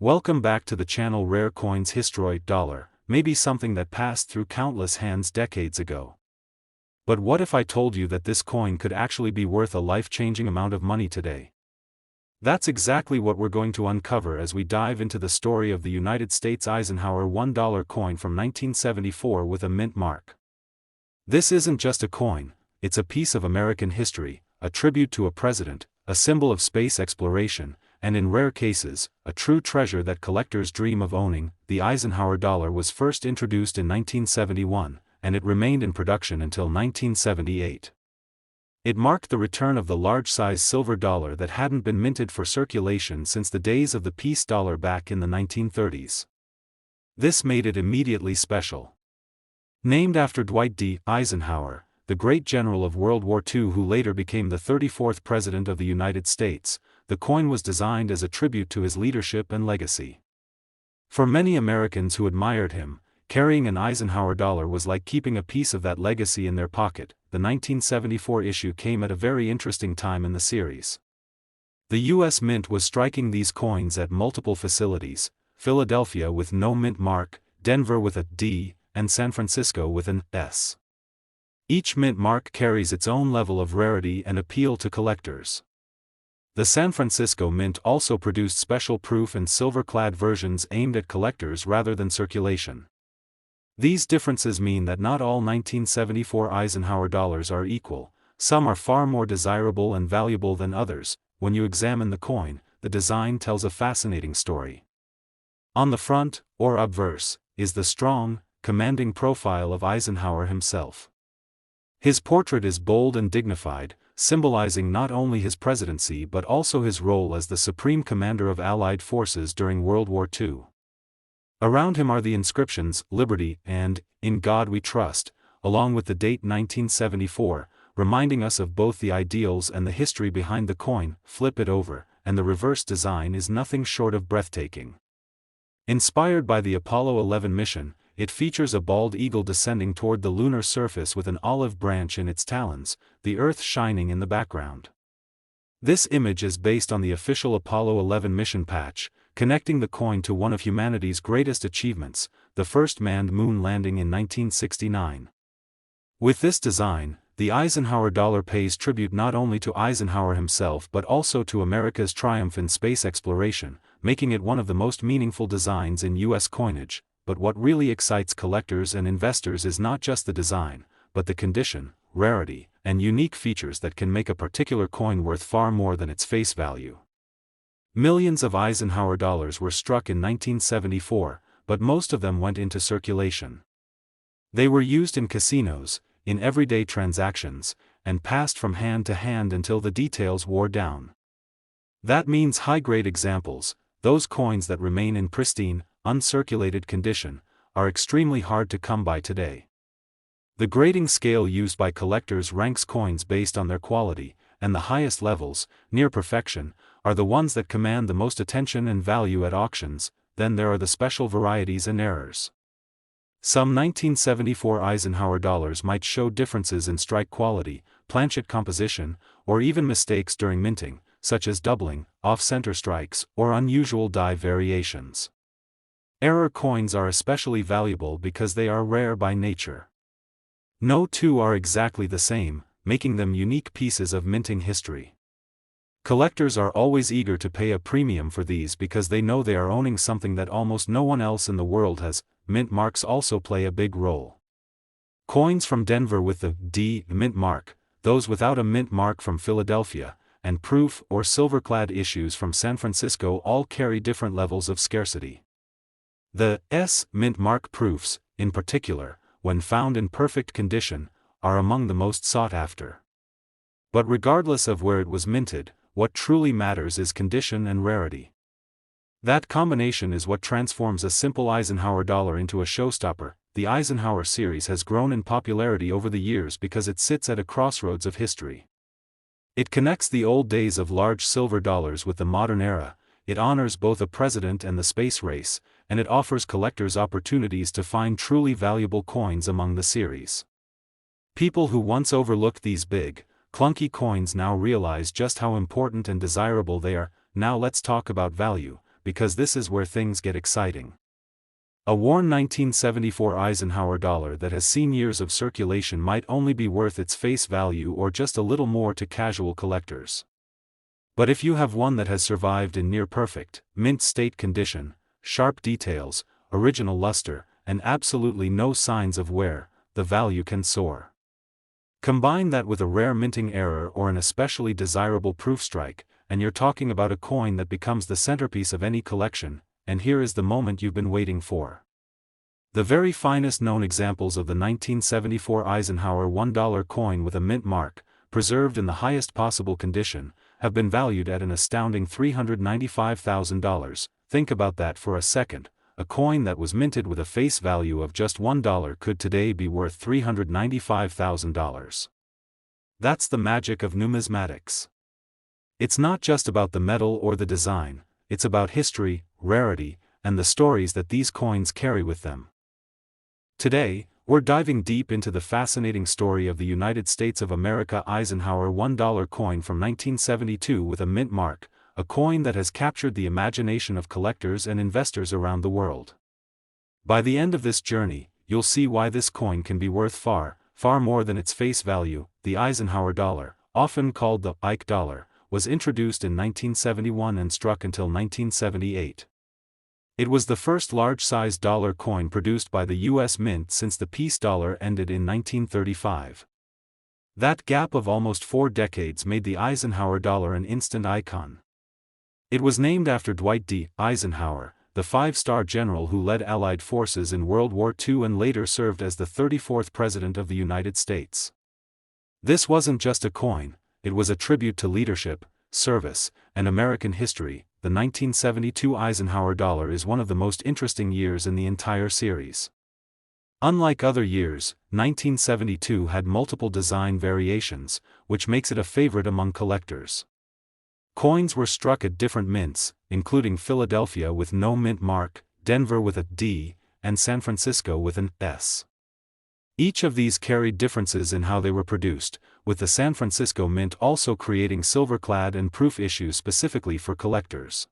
Welcome back to the channel. Rare Coins. Eisenhower Dollar may be something that passed through countless hands decades ago. But what if I told you that this coin could actually be worth a life-changing amount of money today? That's exactly what we're going to uncover as we dive into the story of the United States Eisenhower $1 coin from 1974 with a mint mark. This isn't just a coin, it's a piece of American history, a tribute to a president, a symbol of space exploration, and in rare cases, a true treasure that collectors dream of owning. The Eisenhower dollar was first introduced in 1971, and it remained in production until 1978. It marked the return of the large-size silver dollar that hadn't been minted for circulation since the days of the peace dollar back in the 1930s. This made it immediately special. Named after Dwight D. Eisenhower, the great general of World War II who later became the 34th President of the United States, the coin was designed as a tribute to his leadership and legacy. For many Americans who admired him, carrying an Eisenhower dollar was like keeping a piece of that legacy in their pocket. The 1974 issue came at a very interesting time in the series. The U.S. Mint was striking these coins at multiple facilities: Philadelphia with no mint mark, Denver with a D, and San Francisco with an S. Each mint mark carries its own level of rarity and appeal to collectors. The San Francisco Mint also produced special proof and silver-clad versions aimed at collectors rather than circulation. These differences mean that not all 1974 Eisenhower dollars are equal. Some are far more desirable and valuable than others. When you examine the coin, the design tells a fascinating story. On the front, or obverse, is the strong, commanding profile of Eisenhower himself. His portrait is bold and dignified, symbolizing not only his presidency but also his role as the supreme commander of Allied forces during World War II. Around him are the inscriptions, "Liberty" and "In God We Trust," along with the date 1974, reminding us of both the ideals and the history behind the coin. Flip it over, and the reverse design is nothing short of breathtaking. Inspired by the Apollo 11 mission, it features a bald eagle descending toward the lunar surface with an olive branch in its talons, the Earth shining in the background. This image is based on the official Apollo 11 mission patch, connecting the coin to one of humanity's greatest achievements, the first manned moon landing in 1969. With this design, the Eisenhower dollar pays tribute not only to Eisenhower himself but also to America's triumph in space exploration, making it one of the most meaningful designs in U.S. coinage. But what really excites collectors and investors is not just the design, but the condition, rarity, and unique features that can make a particular coin worth far more than its face value. Millions of Eisenhower dollars were struck in 1974, but most of them went into circulation. They were used in casinos, in everyday transactions, and passed from hand to hand until the details wore down. That means high-grade examples, those coins that remain in pristine, uncirculated condition, are extremely hard to come by today. The grading scale used by collectors ranks coins based on their quality, and the highest levels, near perfection, are the ones that command the most attention and value at auctions. Then there are the special varieties and errors. Some 1974 Eisenhower dollars might show differences in strike quality, planchet composition, or even mistakes during minting, such as doubling, off-center strikes, or unusual die variations. Error coins are especially valuable because they are rare by nature. No two are exactly the same, making them unique pieces of minting history. Collectors are always eager to pay a premium for these because they know they are owning something that almost no one else in the world has. Mint marks also play a big role. Coins from Denver with the D mint mark, those without a mint mark from Philadelphia, and proof or silver-clad issues from San Francisco all carry different levels of scarcity. The S mint mark proofs, in particular, when found in perfect condition, are among the most sought after. But regardless of where it was minted, what truly matters is condition and rarity. That combination is what transforms a simple Eisenhower dollar into a showstopper. The Eisenhower series has grown in popularity over the years because it sits at a crossroads of history. It connects the old days of large silver dollars with the modern era, it honors both a president and the space race, and it offers collectors opportunities to find truly valuable coins among the series. People who once overlooked these big, clunky coins now realize just how important and desirable they are. Now let's talk about value, because this is where things get exciting. A worn 1974 Eisenhower dollar that has seen years of circulation might only be worth its face value or just a little more to casual collectors. But if you have one that has survived in near-perfect, mint-state condition, sharp details, original luster, and absolutely no signs of wear, the value can soar. Combine that with a rare minting error or an especially desirable proof strike, and you're talking about a coin that becomes the centerpiece of any collection, and here is the moment you've been waiting for. The very finest known examples of the 1974 Eisenhower $1 coin with a mint mark, preserved in the highest possible condition, have been valued at an astounding $395,000. Think about that for a second. A coin that was minted with a face value of just $1 could today be worth $395,000. That's the magic of numismatics. It's not just about the metal or the design, it's about history, rarity, and the stories that these coins carry with them. Today, we're diving deep into the fascinating story of the United States of America Eisenhower $1 coin from 1972 with a mint mark, a coin that has captured the imagination of collectors and investors around the world. By the end of this journey, you'll see why this coin can be worth far, far more than its face value. The Eisenhower dollar, often called the Ike dollar, was introduced in 1971 and struck until 1978. It was the first large-sized dollar coin produced by the U.S. Mint since the peace dollar ended in 1935. That gap of almost 4 decades made the Eisenhower dollar an instant icon. It was named after Dwight D. Eisenhower, the 5-star general who led Allied forces in World War II and later served as the 34th President of the United States. This wasn't just a coin, it was a tribute to leadership, service, and American history. The 1972 Eisenhower dollar is one of the most interesting years in the entire series. Unlike other years, 1972 had multiple design variations, which makes it a favorite among collectors. Coins were struck at different mints, including Philadelphia with no mint mark, Denver with a D, and San Francisco with an S. Each of these carried differences in how they were produced, with the San Francisco Mint also creating silver-clad and proof issues specifically for collectors.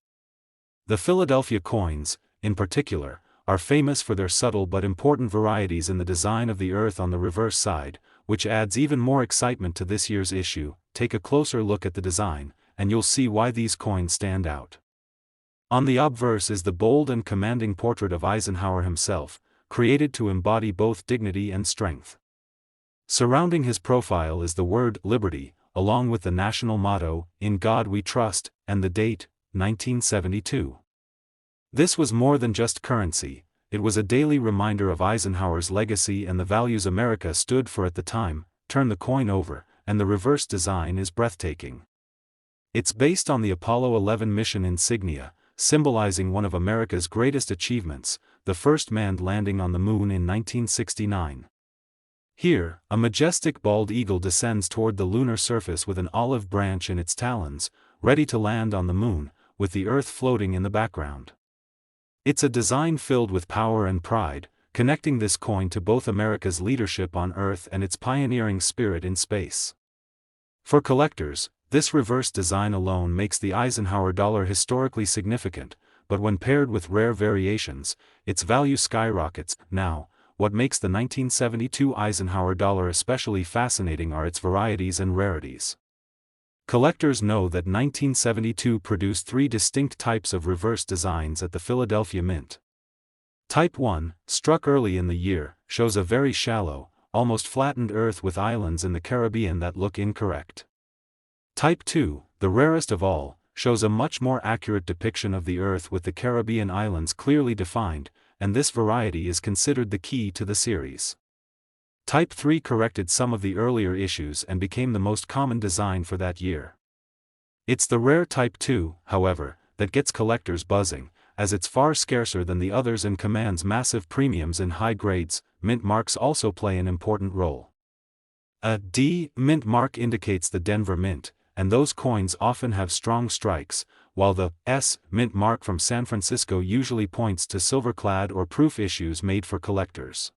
The Philadelphia coins, in particular, are famous for their subtle but important varieties in the design of the earth on the reverse side, which adds even more excitement to this year's issue. Take a closer look at the design, and you'll see why these coins stand out. On the obverse is the bold and commanding portrait of Eisenhower himself, created to embody both dignity and strength. Surrounding his profile is the word liberty, along with the national motto, "In God We Trust," and the date, 1972. This was more than just currency, it was a daily reminder of Eisenhower's legacy and the values America stood for at the time. Turn the coin over, and the reverse design is breathtaking. It's based on the Apollo 11 mission insignia, symbolizing one of America's greatest achievements, the first manned landing on the moon in 1969. Here, a majestic bald eagle descends toward the lunar surface with an olive branch in its talons, ready to land on the moon, with the Earth floating in the background. It's a design filled with power and pride, connecting this coin to both America's leadership on Earth and its pioneering spirit in space. For collectors, this reverse design alone makes the Eisenhower dollar historically significant, but when paired with rare variations, its value skyrockets. Now, what makes the 1972 Eisenhower dollar especially fascinating are its varieties and rarities. Collectors know that 1972 produced 3 distinct types of reverse designs at the Philadelphia Mint. Type 1, struck early in the year, shows a very shallow, almost flattened Earth with islands in the Caribbean that look incorrect. Type 2, the rarest of all, shows a much more accurate depiction of the Earth with the Caribbean islands clearly defined, and this variety is considered the key to the series. Type 3 corrected some of the earlier issues and became the most common design for that year. It's the rare Type 2, however, that gets collectors buzzing, as it's far scarcer than the others and commands massive premiums in high grades. Mint marks also play an important role. A D mint mark indicates the Denver Mint, and those coins often have strong strikes, while the S mint mark from San Francisco usually points to silver-clad or proof issues made for collectors.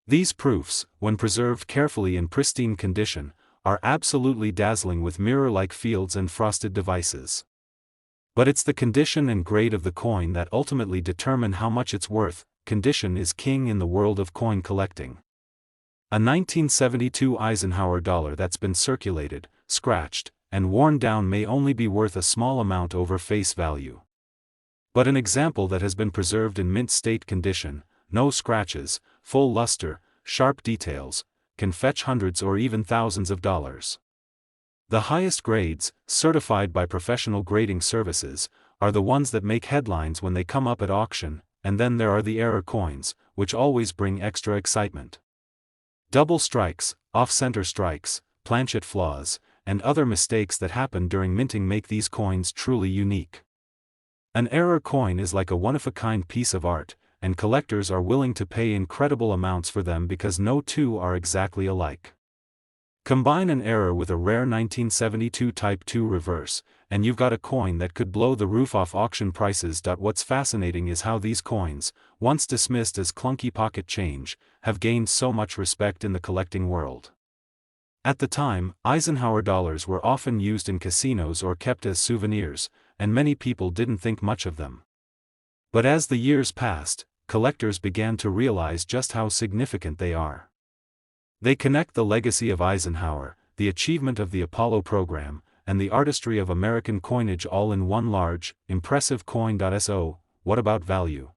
These proofs, when preserved carefully in pristine condition, are absolutely dazzling with mirror-like fields and frosted devices. But it's the condition and grade of the coin that ultimately determine how much it's worth. Condition is king in the world of coin collecting. A 1972 Eisenhower dollar that's been circulated, scratched, and worn down may only be worth a small amount over face value. But an example that has been preserved in mint state condition, no scratches, full luster, sharp details, can fetch hundreds or even thousands of dollars. The highest grades, certified by professional grading services, are the ones that make headlines when they come up at auction, and then there are the error coins, which always bring extra excitement. Double strikes, off-center strikes, planchet flaws, and other mistakes that happen during minting make these coins truly unique. An error coin is like a one-of-a-kind piece of art, and collectors are willing to pay incredible amounts for them because no two are exactly alike. Combine an error with a rare 1972 Type 2 reverse, and you've got a coin that could blow the roof off auction prices. What's fascinating is how these coins, once dismissed as clunky pocket change, have gained so much respect in the collecting world. At the time, Eisenhower dollars were often used in casinos or kept as souvenirs, and many people didn't think much of them. But as the years passed, collectors began to realize just how significant they are. They connect the legacy of Eisenhower, the achievement of the Apollo program, and the artistry of American coinage all in one large, impressive coin. So, what about value?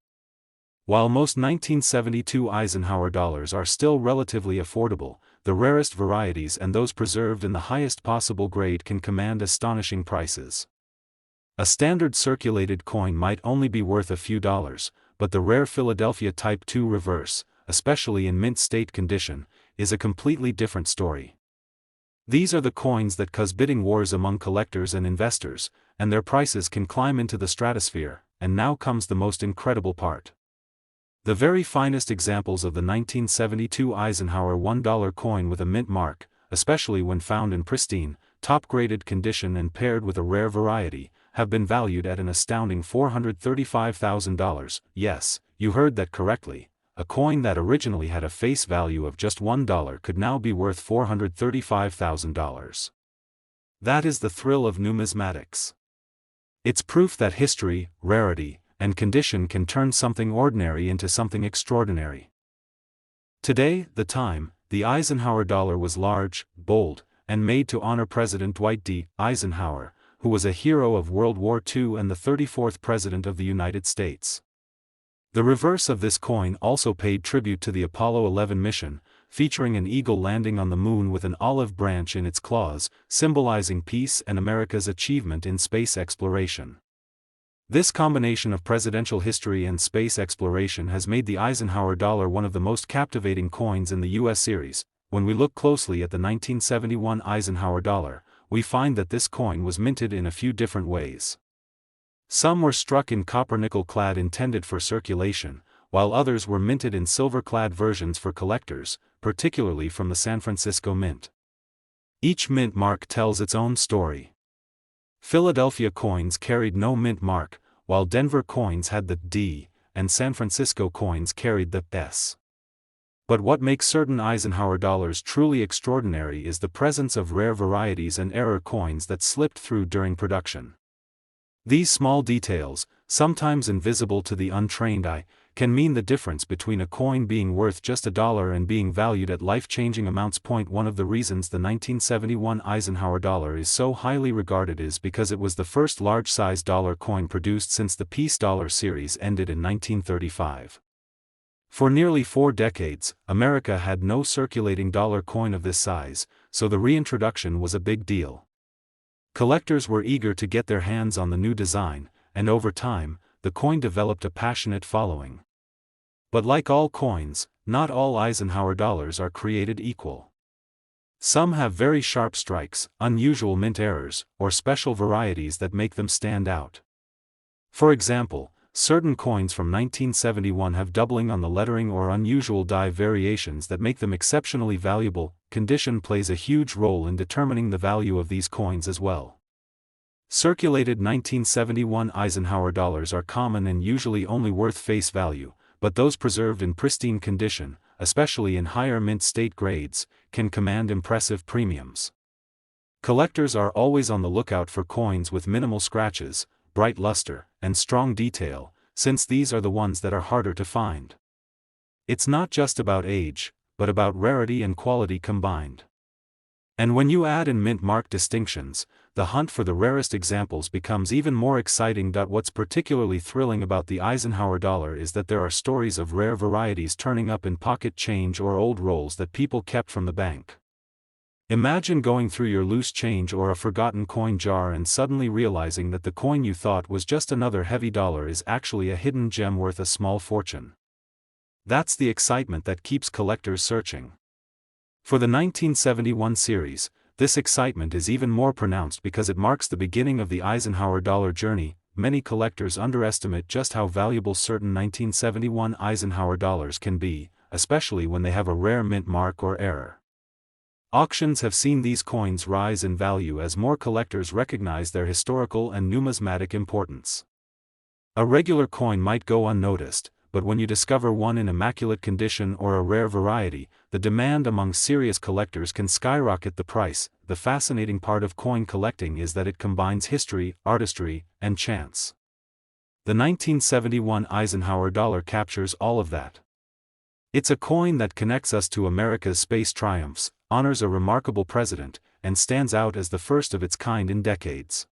While most 1972 Eisenhower dollars are still relatively affordable, the rarest varieties and those preserved in the highest possible grade can command astonishing prices. A standard circulated coin might only be worth a few dollars, but the rare Philadelphia Type 2 reverse, especially in mint state condition, is a completely different story. These are the coins that cause bidding wars among collectors and investors, and their prices can climb into the stratosphere. And now comes the most incredible part. The very finest examples of the 1972 Eisenhower $1 coin with a mint mark, especially when found in pristine, top-graded condition and paired with a rare variety, have been valued at an astounding $435,000. Yes, you heard that correctly. A coin that originally had a face value of just $1 could now be worth $435,000. That is the thrill of numismatics. It's proof that history, rarity, and condition can turn something ordinary into something extraordinary. Today, the Eisenhower dollar was large, bold, and made to honor President Dwight D. Eisenhower, who was a hero of World War II and the 34th President of the United States. The reverse of this coin also paid tribute to the Apollo 11 mission, featuring an eagle landing on the moon with an olive branch in its claws, symbolizing peace and America's achievement in space exploration. This combination of presidential history and space exploration has made the Eisenhower dollar one of the most captivating coins in the U.S. series. When we look closely at the 1971 Eisenhower dollar, we find that this coin was minted in a few different ways. Some were struck in copper-nickel clad intended for circulation, while others were minted in silver-clad versions for collectors, particularly from the San Francisco Mint. Each mint mark tells its own story. Philadelphia coins carried no mint mark, while Denver coins had the D, and San Francisco coins carried the S. But what makes certain Eisenhower dollars truly extraordinary is the presence of rare varieties and error coins that slipped through during production. These small details, sometimes invisible to the untrained eye, can mean the difference between a coin being worth just $1 and being valued at life-changing amounts. One of the reasons the 1971 Eisenhower dollar is so highly regarded is because it was the first large-size dollar coin produced since the Peace Dollar series ended in 1935. For nearly 4 decades, America had no circulating dollar coin of this size, so the reintroduction was a big deal. Collectors were eager to get their hands on the new design, and over time, the coin developed a passionate following. But like all coins, not all Eisenhower dollars are created equal. Some have very sharp strikes, unusual mint errors, or special varieties that make them stand out. For example, certain coins from 1971 have doubling on the lettering or unusual die variations that make them exceptionally valuable. Condition plays a huge role in determining the value of these coins as well. Circulated 1971 Eisenhower dollars are common and usually only worth face value, but those preserved in pristine condition, especially in higher mint state grades, can command impressive premiums. Collectors are always on the lookout for coins with minimal scratches, bright luster, and strong detail, since these are the ones that are harder to find. It's not just about age, but about rarity and quality combined. And when you add in mint mark distinctions, the hunt for the rarest examples becomes even more exciting. What's particularly thrilling about the Eisenhower dollar is that there are stories of rare varieties turning up in pocket change or old rolls that people kept from the bank. Imagine going through your loose change or a forgotten coin jar and suddenly realizing that the coin you thought was just another heavy dollar is actually a hidden gem worth a small fortune. That's the excitement that keeps collectors searching. For the 1971 series, this excitement is even more pronounced because it marks the beginning of the Eisenhower dollar journey. Many collectors underestimate just how valuable certain 1971 Eisenhower dollars can be, especially when they have a rare mint mark or error. Auctions have seen these coins rise in value as more collectors recognize their historical and numismatic importance. A regular coin might go unnoticed, but when you discover one in immaculate condition or a rare variety, the demand among serious collectors can skyrocket the price. The fascinating part of coin collecting is that it combines history, artistry, and chance. The 1971 Eisenhower dollar captures all of that. It's a coin that connects us to America's space triumphs, honors a remarkable president, and stands out as the first of its kind in decades.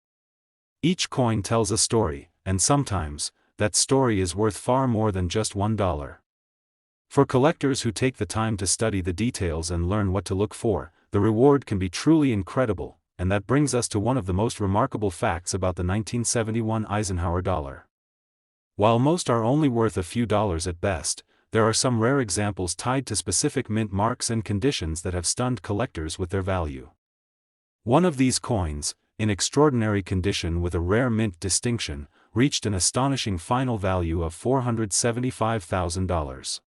Each coin tells a story, and sometimes, that story is worth far more than just $1. For collectors who take the time to study the details and learn what to look for, the reward can be truly incredible, and that brings us to one of the most remarkable facts about the 1971 Eisenhower dollar. While most are only worth a few dollars at best, there are some rare examples tied to specific mint marks and conditions that have stunned collectors with their value. One of these coins, in extraordinary condition with a rare mint distinction, reached an astonishing final value of $475,000.